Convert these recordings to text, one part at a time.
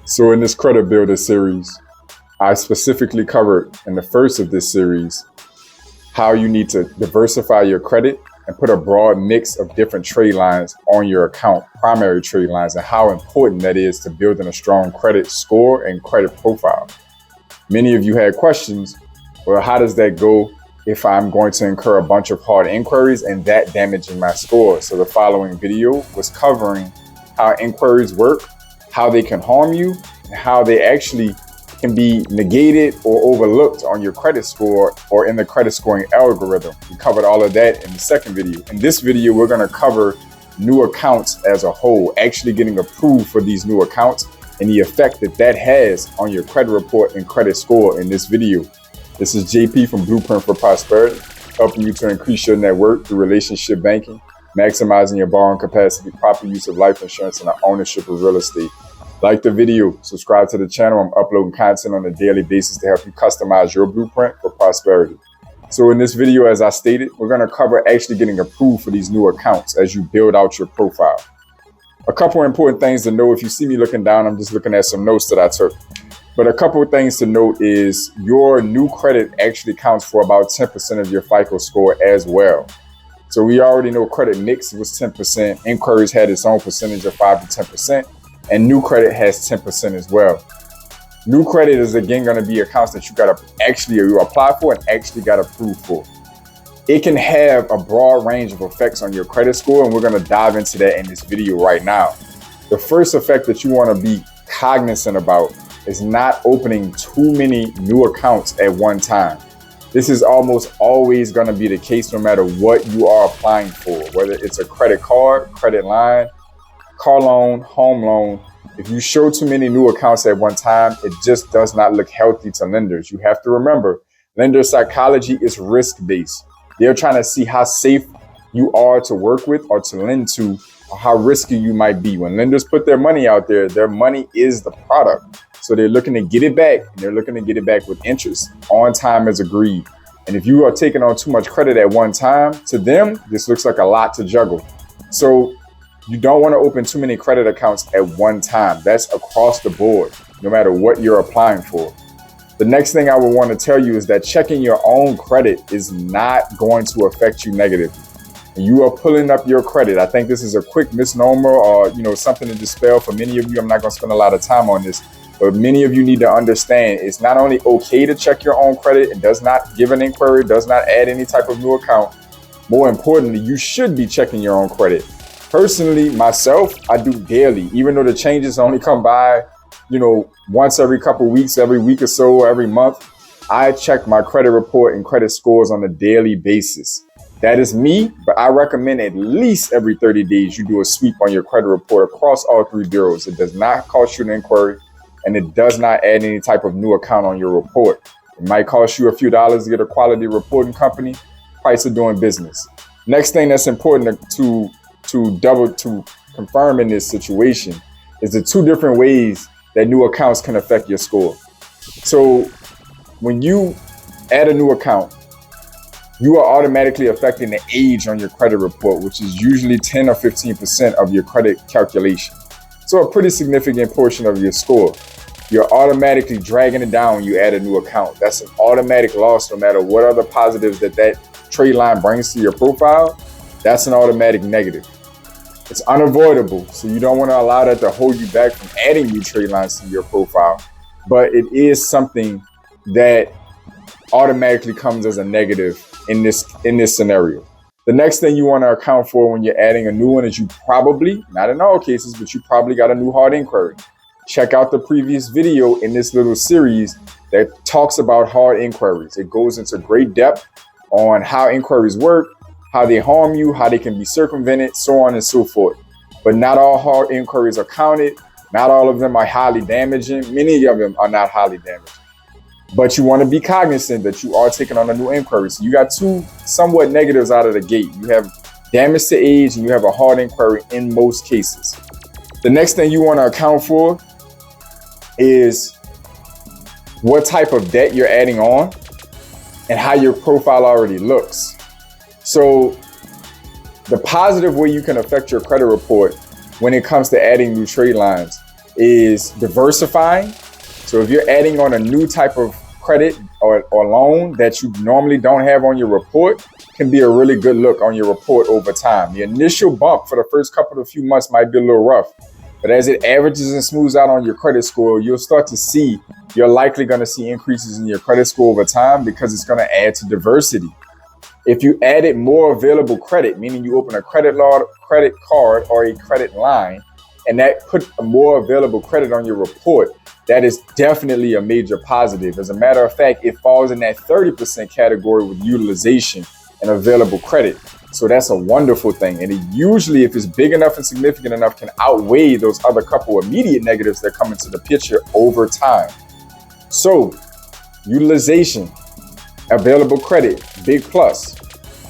So in this credit builder series, I specifically covered in the first of this series how you need to diversify your credit and put a broad mix of different trade lines on your account, primary trade lines, and how important that is to building a strong credit score and credit profile. Many of you had questions, well, how does that go if I'm going to incur a bunch of hard inquiries and that damaging my score? So the following video was covering how inquiries work, how they can harm you, and how they actually can be negated or overlooked on your credit score or in the credit scoring algorithm. We covered all of that in the second video. In this video, we're going to cover new accounts as a whole, actually getting approved for these new accounts and the effect that that has on your credit report and credit score in this video. This is JP from Blueprint for Prosperity, helping you to increase your net worth through relationship banking, maximizing your borrowing capacity, proper use of life insurance, and the ownership of real estate. Like the video, subscribe to the channel. I'm uploading content on a daily basis to help you customize your blueprint for prosperity. So in this video, as I stated, we're going to cover actually getting approved for these new accounts as you build out your profile. A couple of important things to know. If you see me looking down, I'm just looking at some notes that I took. But a couple of things to note is your new credit actually counts for about 10% of your FICO score as well. So we already know credit mix was 10%. Inquiries had its own percentage of 5 to 10%. And new credit has 10% as well. New credit is again going to be accounts that you apply for and actually got approved for. It can have a broad range of effects on your credit score, and we're going to dive into that in this video right now. The first effect that you want to be cognizant about is not opening too many new accounts at one time. This is almost always going to be the case no matter what you are applying for, whether it's a credit card, credit line, car loan, home loan. If you show too many new accounts at one time, it just does not look healthy to lenders. You have to remember, lender psychology is risk-based. They're trying to see how safe you are to work with or to lend to, or how risky you might be. When lenders put their money out there, their money is the product. So they're looking to get it back, and they're looking to get it back with interest on time as agreed. And if you are taking on too much credit at one time, to them, this looks like a lot to juggle. So you don't want to open too many credit accounts at one time. That's across the board, no matter what you're applying for. The next thing I would want to tell you is that checking your own credit is not going to affect you negatively. When you are pulling up your credit, I think this is a quick misnomer or something to dispel for many of you. I'm not going to spend a lot of time on this, but many of you need to understand it's not only okay to check your own credit. It does not give an inquiry, does not add any type of new account. More importantly, you should be checking your own credit. Personally, myself, I do daily, even though the changes only come by, once every couple of weeks, every week or so, every month. I check my credit report and credit scores on a daily basis. That is me, but I recommend at least every 30 days you do a sweep on your credit report across all three bureaus. It does not cost you an inquiry, and it does not add any type of new account on your report. It might cost you a few dollars to get a quality reporting company, price of doing business. Next thing that's important to confirm in this situation is the two different ways that new accounts can affect your score. So when you add a new account, you are automatically affecting the age on your credit report, which is usually 10 or 15% of your credit calculation. So a pretty significant portion of your score. You're automatically dragging it down when you add a new account. That's an automatic loss no matter what other positives that trade line brings to your profile. That's an automatic negative. It's unavoidable, so you don't want to allow that to hold you back from adding new trade lines to your profile. But it is something that automatically comes as a negative in this scenario. The next thing you want to account for when you're adding a new one is you probably, not in all cases, but you probably got a new hard inquiry. Check out the previous video in this little series that talks about hard inquiries. It goes into great depth on how inquiries work, how they harm you, how they can be circumvented, so on and so forth. But not all hard inquiries are counted. Not all of them are highly damaging. Many of them are not highly damaging. But you want to be cognizant that you are taking on a new inquiry. So you got two somewhat negatives out of the gate. You have damage to age and you have a hard inquiry in most cases. The next thing you want to account for is what type of debt you're adding on and how your profile already looks. So the positive way you can affect your credit report when it comes to adding new trade lines is diversifying. So if you're adding on a new type of credit or loan that you normally don't have on your report, can be a really good look on your report over time. The initial bump for the first couple of few months might be a little rough, but as it averages and smooths out on your credit score, you'll start to see you're likely going to see increases in your credit score over time because it's going to add to diversity. If you added more available credit, meaning you open a credit card or a credit line, and that put a more available credit on your report, that is definitely a major positive. As a matter of fact, it falls in that 30% category with utilization and available credit. So that's a wonderful thing. And it usually, if it's big enough and significant enough, can outweigh those other couple immediate negatives that come into the picture over time. So utilization, available credit, big plus.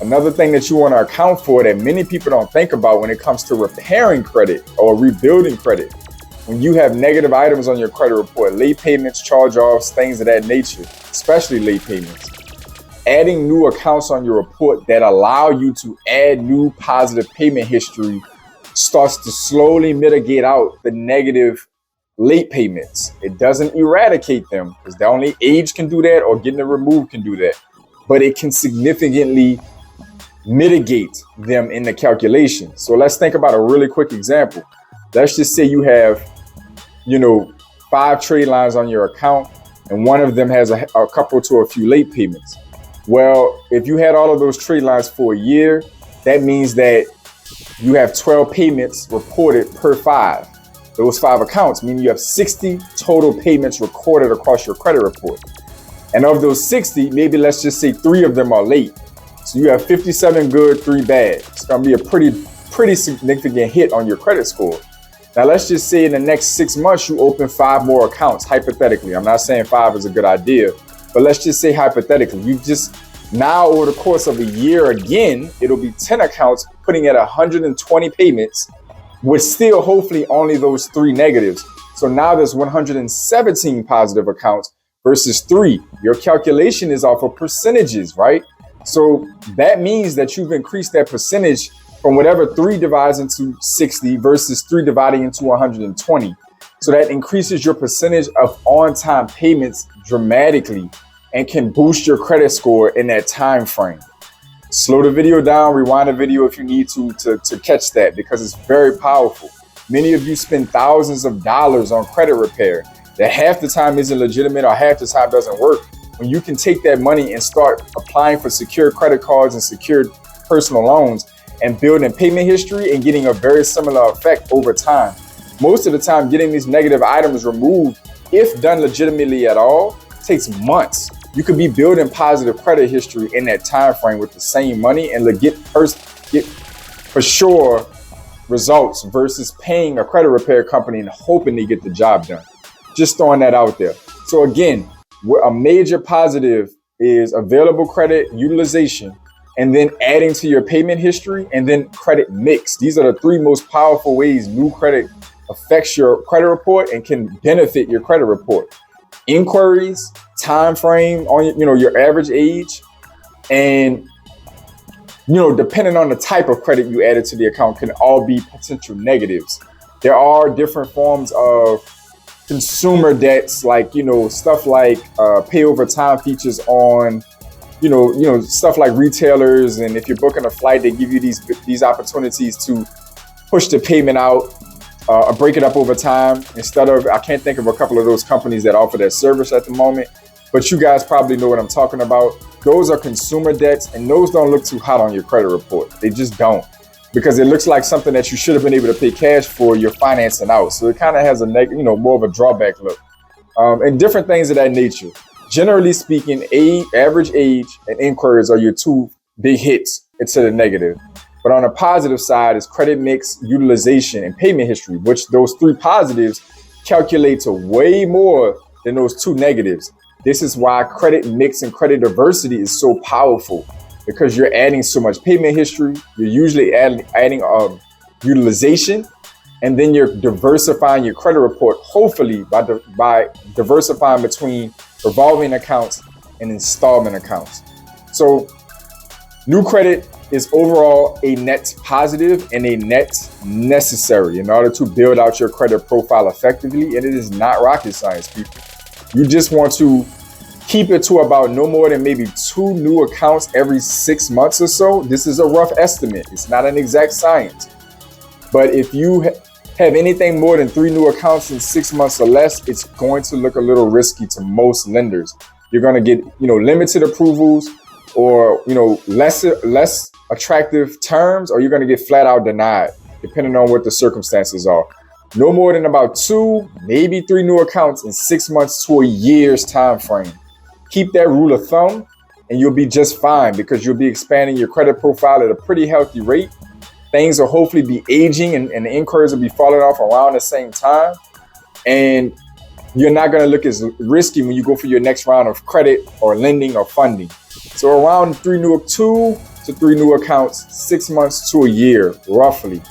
Another thing that you want to account for that many people don't think about when it comes to repairing credit or rebuilding credit. When you have negative items on your credit report, late payments, charge-offs, things of that nature, especially late payments, adding new accounts on your report that allow you to add new positive payment history starts to slowly mitigate out the negative late payments. It doesn't eradicate them because the only age can do that or getting it removed can do that, but it can significantly mitigate them in the calculation. So let's think about a really quick example. Let's just say you have 5 trade lines on your account and one of them has a couple to a few late payments. Well, if you had all of those trade lines for a year, that means that you have 12 payments reported per 5. Those 5 accounts, meaning you have 60 total payments recorded across your credit report. And of those 60, maybe let's just say 3 of them are late. So you have 57 good, 3 bad. It's going to be a pretty significant hit on your credit score. Now, let's just say in the next 6 months, you open 5 more accounts, hypothetically. I'm not saying 5 is a good idea, but let's just say hypothetically, you just now over the course of a year again, it'll be 10 accounts putting at 120 payments with still hopefully only those 3 negatives. So now there's 117 positive accounts versus 3. Your calculation is off of percentages, right? So that means that you've increased that percentage from whatever 3 divides into 60 versus 3 dividing into 120. So that increases your percentage of on-time payments dramatically and can boost your credit score in that time frame. Slow the video down, rewind the video if you need to catch that because it's very powerful. Many of you spend thousands of dollars on credit repair that half the time isn't legitimate or half the time doesn't work. When you can take that money and start applying for secured credit cards and secured personal loans and building payment history and getting a very similar effect over time. Most of the time, getting these negative items removed, if done legitimately at all, takes months. You could be building positive credit history in that time frame with the same money and get for sure results versus paying a credit repair company and hoping they get the job done. Just throwing that out there. So again, a major positive is available credit utilization, and then adding to your payment history, and then credit mix. These are the 3 most powerful ways new credit affects your credit report and can benefit your credit report. Inquiries, time frame on your average age, and depending on the type of credit you added to the account can all be potential negatives. There are different forms of consumer debts, like stuff like pay over time features on stuff like retailers, and if you're booking a flight, they give you these opportunities to push the payment out or break it up over time instead of, I can't think of a couple of those companies that offer that service at the moment, but you guys probably know what I'm talking about. Those are consumer debts, and those don't look too hot on your credit report. They just don't, because it looks like something that you should have been able to pay cash for, you're financing out. So it kind of has a more of a drawback look, and different things of that nature. Generally speaking, average age and inquiries are your 2 big hits into the negative. But on the positive side is credit mix, utilization, and payment history, which those 3 positives calculate to way more than those 2 negatives. This is why credit mix and credit diversity is so powerful, because you're adding so much payment history. You're usually adding utilization, and then you're diversifying your credit report, hopefully by diversifying between revolving accounts and installment accounts. So new credit is overall a net positive and a net necessary in order to build out your credit profile effectively. And it is not rocket science, people. You just want to keep it to about no more than maybe 2 new accounts every 6 months or so. This is a rough estimate. It's not an exact science. But if you have anything more than 3 new accounts in 6 months or less, it's going to look a little risky to most lenders. You're going to get, limited approvals, or, less attractive terms, or you're going to get flat out denied, depending on what the circumstances are. No more than about 2, maybe 3 new accounts in 6 months to a year's time frame. Keep that rule of thumb and you'll be just fine, because you'll be expanding your credit profile at a pretty healthy rate. Things will hopefully be aging and the inquiries will be falling off around the same time. And you're not going to look as risky when you go for your next round of credit or lending or funding. So around 2 to 3 new accounts, 6 months to a year, roughly.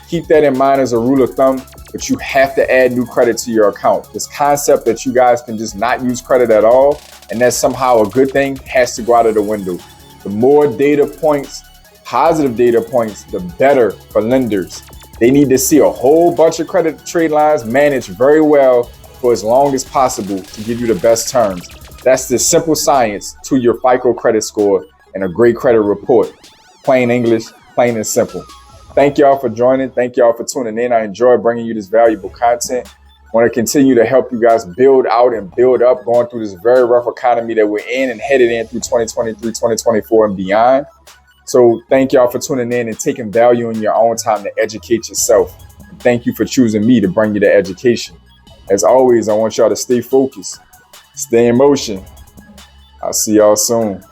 Keep that in mind as a rule of thumb, but you have to add new credit to your account. This concept that you guys can just not use credit at all, and that's somehow a good thing, has to go out of the window. The more data points, positive data points, the better for lenders. They need to see a whole bunch of credit trade lines managed very well for as long as possible to give you the best terms. That's the simple science to your FICO credit score and a great credit report. Plain English, plain and simple. Thank y'all for joining. Thank y'all for tuning in. I enjoy bringing you this valuable content. I want to continue to help you guys build out and build up, going through this very rough economy that we're in and headed in through 2023, 2024 and beyond. So thank y'all for tuning in and taking value in your own time to educate yourself. And thank you for choosing me to bring you the education. As always, I want y'all to stay focused, stay in motion. I'll see y'all soon.